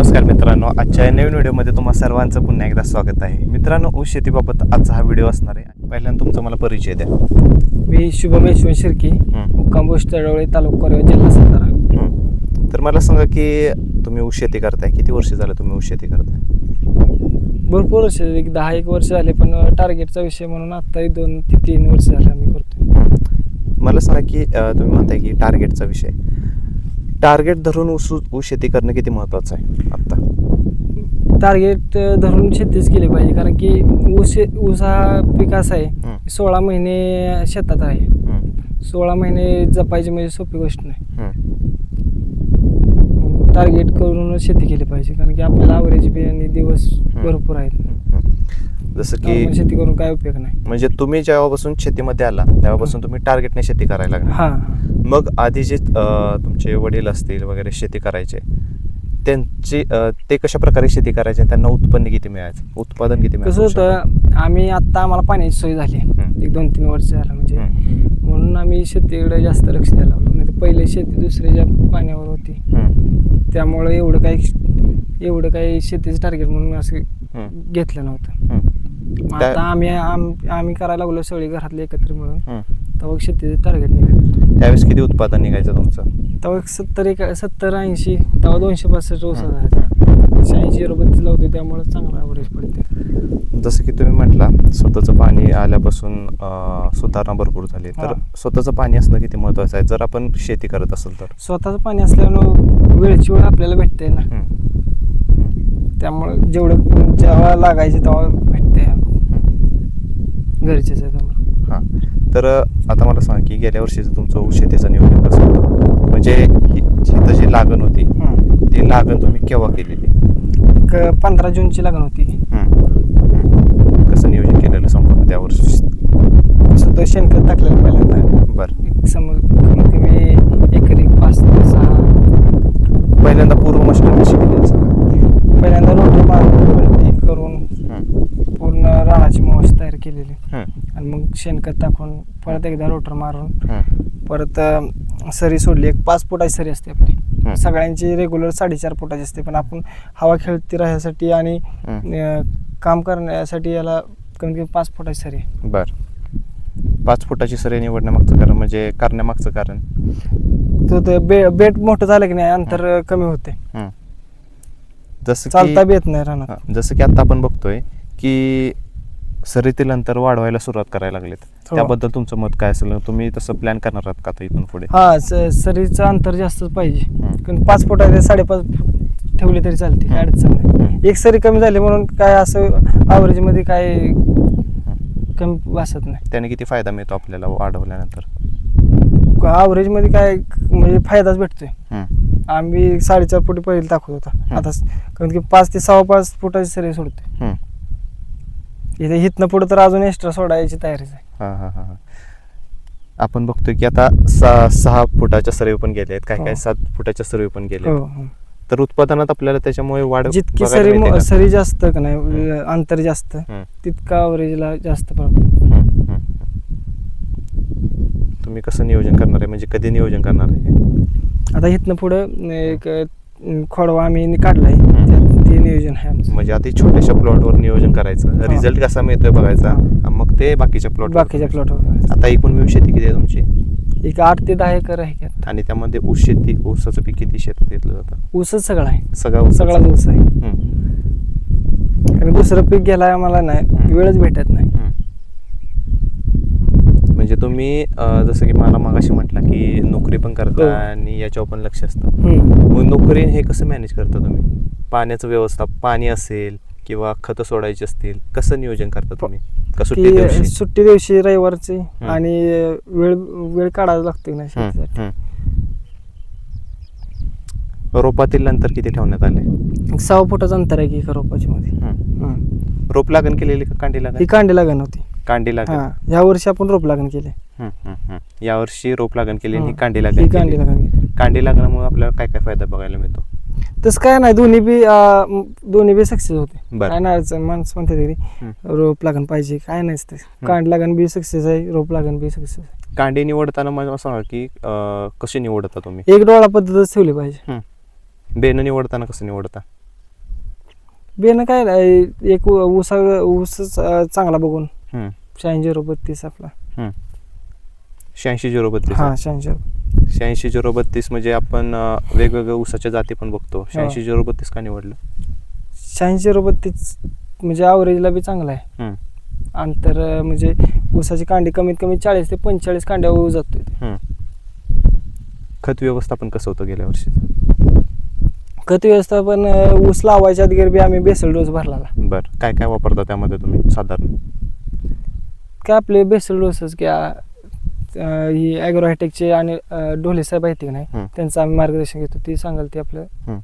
नमस्कार मित्रांनो, आजच्या नवीन व्हिडिओमध्ये तुम्हा सर्वांचं पुन्हा एकदा स्वागत आहे. मित्रांनो, ऊस शेतीबाबत आजचा हा व्हिडिओ असणार आहे. पहिल्यांदा तुमचा मला परिचय द्या. मी शुभम यशवंत शिर्की, मुक्काम पोस्ट तळवळे, तालुका कोरेगाव, जिल्हा सातारा. तर मला सांगा की तुम्ही ऊस शेती करताय, किती वर्ष झालं तुम्ही ऊस शेती करताय? भरपूर वर्ष, एक 10-1 वर्ष झाले, पण टार्गेटचा विषय म्हणून आता 2 ते 3 वर्ष झाले आम्ही करतोय. मला सांगा की तुम्ही म्हणताय की टार्गेटचा विषय, टार्गेट धरून ऊस शेती करणं किती महत्त्वाचं आहे आता? टार्गेट धरून शेतीच केली पाहिजे, कारण की ऊस हा पीक असा आहे 16 महिने शेतात आहे. 16 महिने जपायची म्हणजे सोपी गोष्ट नाही. टार्गेट करून शेती केली पाहिजे, कारण की आपल्याला ॲव्हरेज बी आणि दिवस भरपूर आहेत. जसं की शेती करून काय उपयोग नाही. म्हणजे तुम्ही जेव्हापासून शेतीमध्ये आला तेव्हापासून तुम्ही टार्गेटने शेती करायला लागला. हां. मग आधी जे तुमचे वडील असतील वगैरे शेती करायचे, त्यांची ते कशा प्रकारे शेती करायचे, त्यांना उत्पन्न किती मिळायचं, उत्पादन किती कसं मिळायचं? होतं, आम्हाला पाण्याची सोय झाली 1-2-3 वर्ष झालं, म्हणजे म्हणून आम्ही शेतीकडे जास्त लक्ष द्यायला लागलो. नाही तर पहिले शेती दुसऱ्याच्या पाण्यावर होती, त्यामुळे एवढं काही शेतीचं टार्गेट म्हणून असं घेतलं नव्हतं. आता आम्ही करायला लागलो सगळी घरातले एकत्र मिळून, तेव्हा शेतीचं टार्गेट निघालं. त्यावेळेस किती उत्पादन निघायचं तुमचं? तेव्हा 70-80, तेव्हा 265 ऊस जायचा. 80-0 लावतो, त्यामुळे चांगला ॲव्हरेज पडते. जसं की तुम्ही म्हटला स्वतःचं पाणी आल्यापासून सुधारणा भरपूर झाली, तर स्वतःचं पाणी असणं किती महत्त्वाचं आहे जर आपण शेती करत असेल तर? स्वतःचं पाणी असल्यानं वेळची वेळ आपल्याला भेटते ना, त्यामुळे जेव्हा लागायचे तेव्हा भेटते घरच्याच. हां, तर आता मला सांगा की गेल्या वर्षीचं तुमचं ऊस शेतीचं नियोजन कसं होतं? म्हणजे इथं जी लागण होती ती लागण तुम्ही केव्हा केलेली? 15 जूनची लागण होती. कसं नियोजन केलेलं संपूर्ण त्या वर्षी? सुद्धा शेणखत टाकलेलं पहिल्यांदा. बरं. समज मी एकरी 5 ते 6. पहिल्यांदा पूर्व मशागत कशी केली? पहिल्यांदा रोटर मारून करून पूर्ण रानाची मॉश तयार केलेली, आणि मग शेणखत टाकून परत एकदा रोटर मारून परत सरी सोडली. 5 फुटाची सरी असते आपली. सगळ्यांची रेग्युलर 4.5 फुटाची असते, पण आपण हवा खेळती राहण्यासाठी आणि काम करण्यासाठी याला कमीत कमी 5 फुटाची सरी. बरं. 5 फुटाची सरी निवडण्यामागचं कारण म्हणजे करण्यामागचं कारण? तो बेट मोठं झालं की नाही, अंतर कमी होते, जसं चालता बी येत नाही रानात. जसं की आता आपण बघतोय की सरीतील अंतर वाढवायला सुरुवात करायला लागलेत, त्याबद्दल तुमचं मत काय असेल? तुम्ही तसं प्लॅन करणार आहात का आता इथून पुढे? सरीचं अंतर जास्तच पाहिजे, पण 5 फुटाचे 5.5 फूट ठेवले तरी चालते, काय अडचण नाही. एक सरी कमी झाली म्हणून काय असं ॲव्हरेज मध्ये काय कमी वाचत नाही. त्याने किती फायदा मिळतो आपल्याला वाढवल्यानंतर? ॲव्हरेज मध्ये काय म्हणजे फायदाच भेटतोय. आम्ही 4.5 फूट पहिले टाकत होता, आता कमीत कमी 5 ते 6.5 फुटाची सरी सोडतोय. इथनं पुढे तर अजून एक्स्ट्रा सोडायची तयारीच आहे. आपण बघतोय की आता 6 फुटाच्या सर्वे पण गेले आहेत, काय 7 फुटाच्या सर्वे पण गेले. तर उत्पादनात आपल्याला त्याच्यामुळे वाढ जितकी सरी जास्त का नाही, अंतर जास्त, तितका ॲव्हरेजला जास्त तुम्ही कसं नियोजन करणार आहे, म्हणजे कधी नियोजन करणार आहे? आता इथनं पुढं एक खोडवा आम्ही काढलाय, ते नियोजन आहे आमचं. म्हणजे आधी छोट्याशा प्लॉटवर नियोजन करायचं, रिझल्ट कसा मिळतोय बघायचा, मग ते बाकीच्या प्लॉटवर. आता एकूण शेती किती आहे तुमची? एक 8 ते 10 एकर आहे. आणि त्यामध्ये ऊसाचं पीक किती शेतात घेतलं जातं? ऊसच सगळा आहे, सगळा ऊस आहे. कारण दुसरं पीक घ्यायला आम्हाला नाही, वेळच भेटत नाही. म्हणजे तुम्ही जसं की मला मागाशी म्हटलं की नोकरी पण करता आणि याच्यावर पण लक्ष असतं, मग नोकरी हे कसं मॅनेज करता तुम्ही? पाण्याचं व्यवस्था, पाणी असेल किंवा खतं सोडायची असतील, कसं नियोजन करता तुम्ही? सुट्टी दिवशी रविवारची आणि वेळ काढायला लागतो ना शेतीसाठी. रोपातील अंतर किती ठेवण्यात आले? 6 फुटाचं अंतर आहे की एका रोपाची मध्ये. रोप लागण केलेली का कांडी लागण? ही कांडी लागण होती. कांडी लागण. या वर्षी आपण रोप लागण केले. या वर्षी रोप लागण केली आणि कांडी लागण. कांडी लागण्यामुळे आपल्याला काय काय फायदा बघायला मिळतो? तसं काय नाही, दोन्ही बी सक्सेस होते. काय नाही, माणसं म्हणते तरी रोप लागण पाहिजे, काय नाही. कांडी लागण बी सक्सेस आहे, रोप लागण बी सक्सेस आहे. कांडी निवडताना मला सांगा की कशी निवडता तुम्ही? एक डोळा पद्धतच ठेवली पाहिजे. बेन निवडताना कसं निवडता? बेन काय नाही, एक ऊस चांगला बघून हम्म, 86-032 आपला. हम्म. 86-032 हा आहे. 86. 86-032 म्हणजे आपण वेगवेगळ्या ऊसाच्या जाती पण बघतो. 86-032 का निवडलं? 86-032 म्हणजे ॲव्हरेजला बी चांगला आहे. हम्म, अंतर म्हणजे ऊसाची कांडी कमीत कमी 40 ते 45 कांड्यावर जातोय. हम्म. खत व्यवस्थापन कसं होतं गेल्या वर्षी? खत व्यवस्थापन ऊस लावायच्या आधी बी आम्ही बेसल डोस भरला. बरं, काय काय वापरता त्यामध्ये तुम्ही साधारण? काय आपले बेसल डोसच की ही ॲग्रोहायटेकचे आणि ढोले साहेब आहेत की नाही, हम्म. त्यांचं आम्ही मार्गदर्शन घेतो. ते सांगाल ते आपलं हम्म.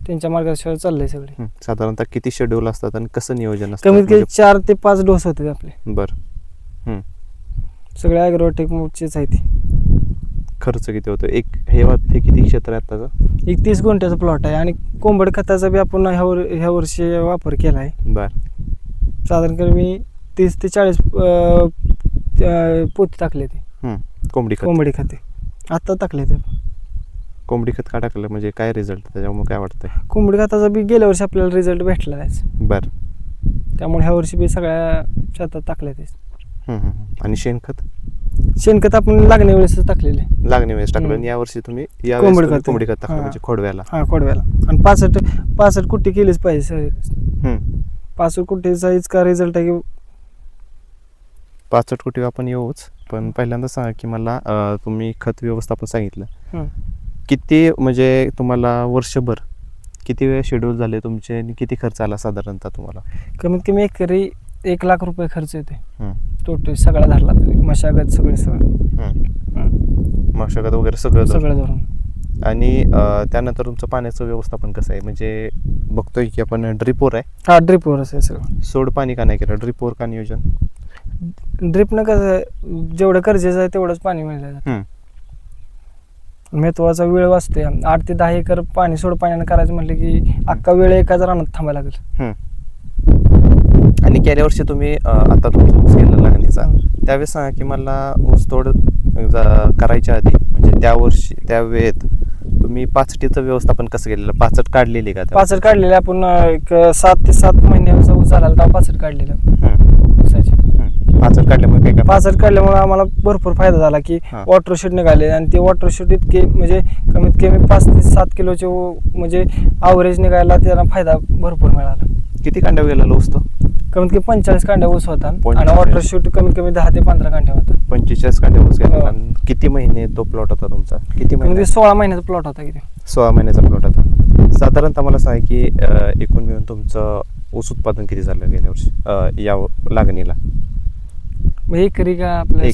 त्यांच्या मार्गदर्शनावर चाललंय सगळे. साधारणतः किती शेड्यूल असतात आणि कसं नियोजन असतं? कमीत कमी 4 ते 5 डोस होते आपले. बरं. हम्म. सगळे ॲग्रोहायटेकचेच आहे ते. खर्च किती होतो? हे किती क्षेत्र आहे आताचं? एक 30 गुंठ्याचा प्लॉट आहे आणि कोंबड खताचा बी आपण ह्या वर्षी वापर केला आहे. बरं. साधारण मी 30 ते 40 पोती टाकले ते कोंबडी खत. कोंबडी खते आता टाकले ते. कोंबडी खत का टाकलं म्हणजे काय रिझल्ट त्याच्यामुळे काय वाटतंय? कोंबडी खताचा बी गेल्या वर्षी आपल्याला रिझल्ट भेटला आहे. बरं. त्यामुळे ह्या वर्षी बी सगळ्या शेतात टाकले ते. आणि शेणखत? शेणखत आपण लागण्या वेळेसच टाकलेले. लागणे वेळेस टाकलं आणि यावर्षी तुम्ही कोंबडी खत. कोंबडी खत टाकलं हां. म्हणजे खोडव्याला. हा खोडव्याला. आणि 65 कुट्टी केलीच पाहिजे सगळे. 65 कुट्टीचा इतका रिझल्ट आहे की 65 कोटी आपण येऊच, पण पहिल्यांदा सांगा की मला तुम्ही खत व्यवस्थापन सांगितलं. किती म्हणजे तुम्हाला वर्षभर किती वेळ शेड्यूल झाले तुमचे आणि किती खर्च आला साधारणतः तुम्हाला? कमीत कमी एकरी 1 लाख रुपये खर्च येते टोटल सगळा धरला तरी. मशागत सगळं मशागत वगैरे सगळं धरून. आणि त्यानंतर तुमचं पाण्याचं व्यवस्थापन कसं आहे? म्हणजे बघतोय की आपण ड्रिपवर आहे. हा ड्रिपवरच आहे सगळं. सोड पाणी का नाही केलं? ड्रिपवर का नियोजन? ड्रिपनं कसं जेवढं गरजेचं आहे तेवढंच पाणी मिळलं जातं. महत्वाचा वेळ वाचते. 8 ते 10 एकर पाणी सोड पाण्यानं करायचं म्हटलं की अख्खा वेळ एकाच रानात थांबायला लागेल. आणि गेल्या वर्षी तुम्ही आता तुमचा ऊस केला लागणीचा, त्यावेळेस सांगा की मला ऊसतोड करायच्या आधी म्हणजे त्या वर्षी त्या वेळेत तुम्ही पाचटीचं व्यवस्थापन कसं केलेलं? पाचट काढलेली का? पाचट काढलेले आपण एक 7 ते 7 महिन्याचा ऊस झाला तेव्हा पाचट काढलेलं ऊसाची. पाचट काढल्यामुळे काय? पाचट काढल्यामुळे आम्हाला भरपूर फायदा झाला की वॉटर शूट निघाले आणि ते वॉटर शूट इतके म्हणजे कमीत कमी 5 ते 7 किलोचे म्हणजे ॲव्हरेज निघायला त्याला फायदा भरपूर मिळाला. किती कांड्या गेला ऊस तो? कमीत कमी 45 कांड्या ऊस होता 45. आणि वॉटर शूट कमीत कमी 10 ते 15 कांड्या होता. 45 कांड्या ऊस गेला. आणि किती महिने तो प्लॉट होता तुमचा? किती महिने? 16 महिन्याचा प्लॉट होता किती? 16 महिन्याचा प्लॉट होता. साधारणतः मला सांगा की एकूण मिळून तुमचं ऊस उत्पादन किती झालं गेल्या वर्षी या लागणीला? एकरी का आपल्या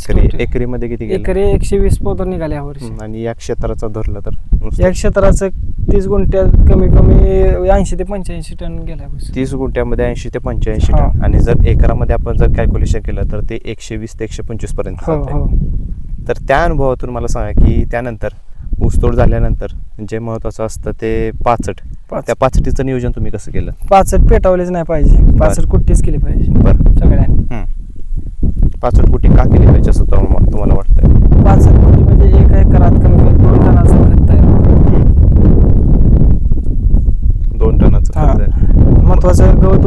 एकरीमध्ये किती गेलं? एकरी 120 पोतं निघाले यावर्षी. आणि या क्षेत्राचा धरलं तर या क्षेत्राचं 30 गुंठ्यात कमी कमी 80 ते 85 टन गेला. 30 गुंठ्यामध्ये 80 ते 85 टन. आणि जर एकरामध्ये आपण जर कॅल्क्युलेशन केलं तर ते 120 ते 125 पर्यंत जाते. तर त्या अनुभवातून मला सांगा की त्यानंतर ऊसतोड झाल्यानंतर जे महत्वाचं असतं ते पाचट. त्या पाचटीचं नियोजन तुम्ही कसं केलं? पाचट पेटावलेच नाही पाहिजे. पाचट कुट्टीच केली पाहिजे. बरं. सगळ्यांनी पाचट कुट्टी का केली पाहिजे असं तुम्हाला वाटतं? पाचट कुट्टी म्हणजे 1 एकरात कमी कमी 2 टनाचं खत आहे. 2 टनाचं खत आहे. महत्वाचं गवत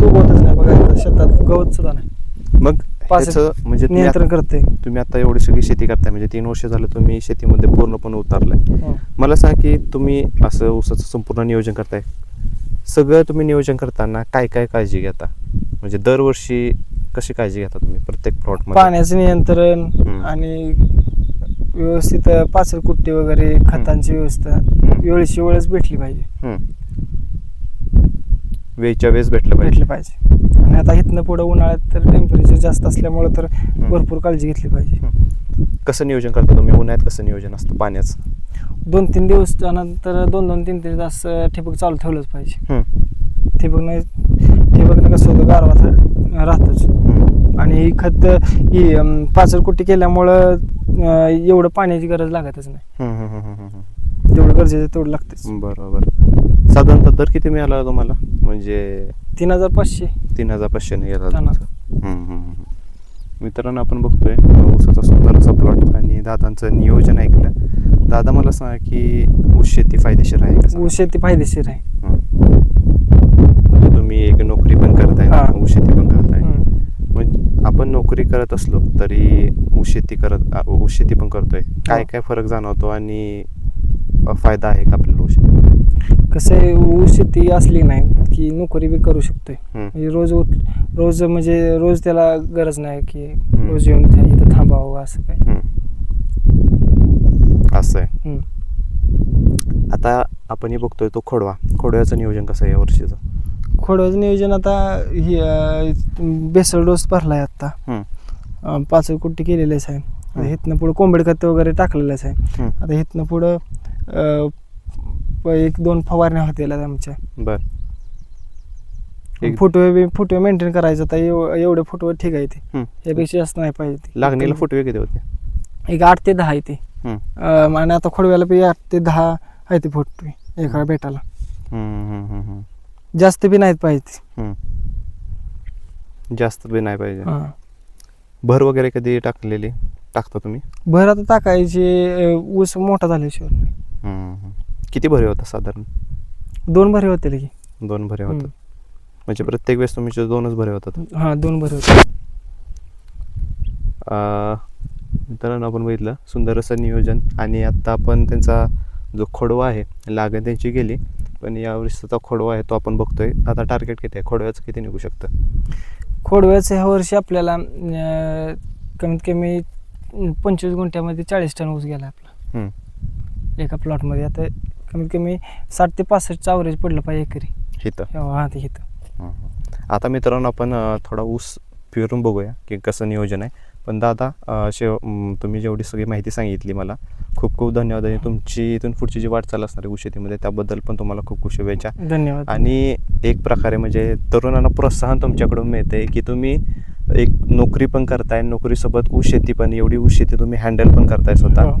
उगवतच नाही बघा शेतात. गवत सुद्धा नाही. मग त्याचं म्हणजे नियंत्रण करते. तुम्ही आता एवढी सगळी शेती करताय म्हणजे 3 वर्ष झालं तुम्ही शेतीमध्ये पूर्णपणे उतरलाय. मला सांगा की तुम्ही असं ऊसाचं संपूर्ण नियोजन करताय, सगळं तुम्ही नियोजन करताना काय काय काळजी घेता? म्हणजे दरवर्षी कशी काळजी घेता तुम्ही प्रत्येक प्लॉटमध्ये? पाण्याचं नियंत्रण आणि व्यवस्थित पाचट कुट्टी वगैरे खतांची व्यवस्था वेळची वेळच भेटली पाहिजे. वेळच्या वेळेस भेटलं पाहिजे. आणि आता इथनं पुढं उन्हाळ्यात तर टेम्परेचर जास्त असल्यामुळे तर भरपूर काळजी घेतली पाहिजे. कसं नियोजन करता तुम्ही उन्हाळ्यात? कसं नियोजन असतं पाण्याचं? 2-3 दिवस त्यानंतर 2-3 तास ठिबक चालू ठेवलंच पाहिजे. ठिबकनं कसं होतं गारवा राहतोच. आणि ही खत ही पाचट कुट्टी केल्यामुळं एवढं पाण्याची गरज लागतच नाही. जेवढं गरजेचं तेवढं लागतेच. बरोबर. साधारणतः दर किती मिळाला तुम्हाला? म्हणजे 3500. 3500 ने गेला. मित्रांनो आपण बघतोय ऊसाचा सुंदर असा प्लॉट आणि दादांचं नियोजन ऐकलं. दादा मला सांगा की ऊस शेती फायदेशीर आहे का? ऊस शेती फायदेशीर आहे. एक नोकरी पण करताय हा. ऊस शेती पण करताय. हम्म. मग आपण नोकरी करत असलो तरी ऊस शेती पण करतोय. काय काय फरक जाणवतो आणि फायदा आहे का आपल्याला ऊस शेती? कसं आहे, ऊस शेती असली नाही की नोकरी बी करू शकतोय. म्हणजे रोज म्हणजे रोज त्याला गरज नाही की रोज येऊन इथं थांबावं असं काय. असं आहे. हम्म. आता आपण हे बघतोय तो खोडव्याचं नियोजन कसं आहे या वर्षीचं? खोडव्याचं नियोजन आता ही बेसल डोस भरलाय आता. 5 कुट्टी केलेलेच आहे. आता इथनं पुढं कोंबडी खत वगैरे टाकलेलंच आहे. आता इथनं पुढं 1-2 फवारण्या होतील आमच्या. बर. फुटवे मेंटेन करायचं. आता एवढे फुटवे ठीक आहे ते, यापेक्षा जास्त नाही पाहिजे ते. लागणीला फुटवे किती होते? एक 8 ते 10 आहे ते. आणि आता खोडव्याला बी 8 ते 10 आहे ते फुटवे एका बेटाला. जास्त बी नाहीत पाहिजे. जास्त बी नाही पाहिजे. हा. भर वगैरे कधी टाकता तुम्ही? भर आता टाकायची ऊस मोठा झाल्याशिवाय. किती भरे होता साधारण? 2 भरे होते की. 2 भरे होतात. म्हणजे प्रत्येक वेळेस तुमचे 2च भरे होतात? हा, 2 भरे होते. मित्रांनो, आपण बघितलं सुंदर असं नियोजन. आणि आत्ता आपण त्यांचा जो खोडवा आहे लागण त्यांची गेली, पण यावर्षीचा खोडवा आहे तो आपण बघतोय. आता टार्गेट किती आहे खोडव्याचं, किती निघू शकतं? खोडव्याचं ह्या वर्षी आपल्याला कमीत कमी 25 गुंठ्यामध्ये 40 टन ऊस गेला आपला एका प्लॉटमध्ये. आता कमीत कमी 60 ते 65चं ॲव्हरेज पडलं पाहिजे एकरी इथं. हा, ते इथं. आता मित्रांनो, आपण थोडा ऊस फिरून बघूया की कसं नियोजन आहे. पण दादा, तुम्ही जेवढी सगळी माहिती सांगितली मला, खूप खूप धन्यवाद. आणि तुमची इथून पुढची जी वाटचाल असणार आहे ऊस शेतीमध्ये त्याबद्दल पण तुम्हाला खूप खूप शुभेच्छा. धन्यवाद. आणि एक प्रकारे म्हणजे तरुणांना प्रोत्साहन तुमच्याकडून मिळते की तुम्ही एक नोकरी पण करताय, नोकरीसोबत ऊस शेती पण, एवढी ऊस शेती तुम्ही हँडल पण करताय स्वतः.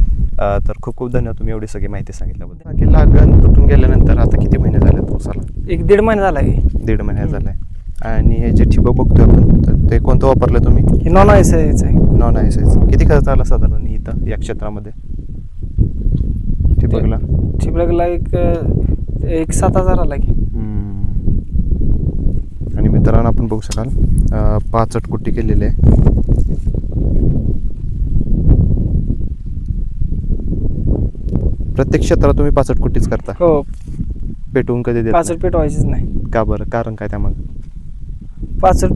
तर खूप खूप धन्यवाद तुम्ही एवढी सगळी माहिती सांगितल्याबद्दल. की लागण तुटून गेल्यानंतर आता किती महिने झाले ऊसाला? 1-1.5 महिना झाला आहे. 1.5 महिना झालाय. आणि हे जे ठिबक बघतोय आपण, तर ते कोणतं वापरलं तुम्ही? हे नॉन आयसायच आहे. नॉन आयसायच. किती खर्च आला साधारण इथं या क्षेत्रामध्ये ठिबकला? ठिबकला एक 7,000 आला की. आणि मित्रांनो, आपण बघू शकाल 65 कुट्टी केलेली आहे. प्रत्येक क्षेत्रात तुम्ही 65 कुट्टीच करता? हो. पेटवून कधी देत 65 पेटवायचीच नाही. का बरं? कारण काय त्यामागे? 65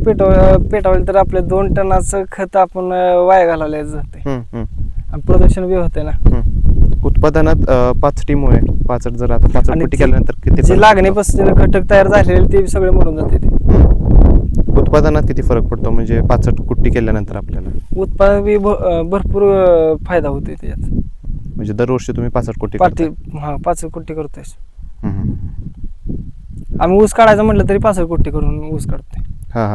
पेटवायला तर आपल्या 2 टनाचं खत आपण वाया घालवल्या जाते आणि प्रदूषण बी होते ना. उत्पादनात 65मुळे 65 जर आता 65 आणि कुट्टी केल्यानंतर किती जे लागणीपासून घटक तयार झालेले ते सगळे मरून जाते ते. उत्पादनात किती फरक पडतो म्हणजे 65 कुट्टी केल्यानंतर आपल्याला? उत्पादन बी भरपूर फायदा होते त्याच्यात. म्हणजे दरवर्षी तुम्ही 65 कुट्टी करता? हा, 65 कुट्टी करतोय. आम्ही ऊस काढायचं म्हटलं तरी 65 कुट्टी करून ऊस काढतोय. हा.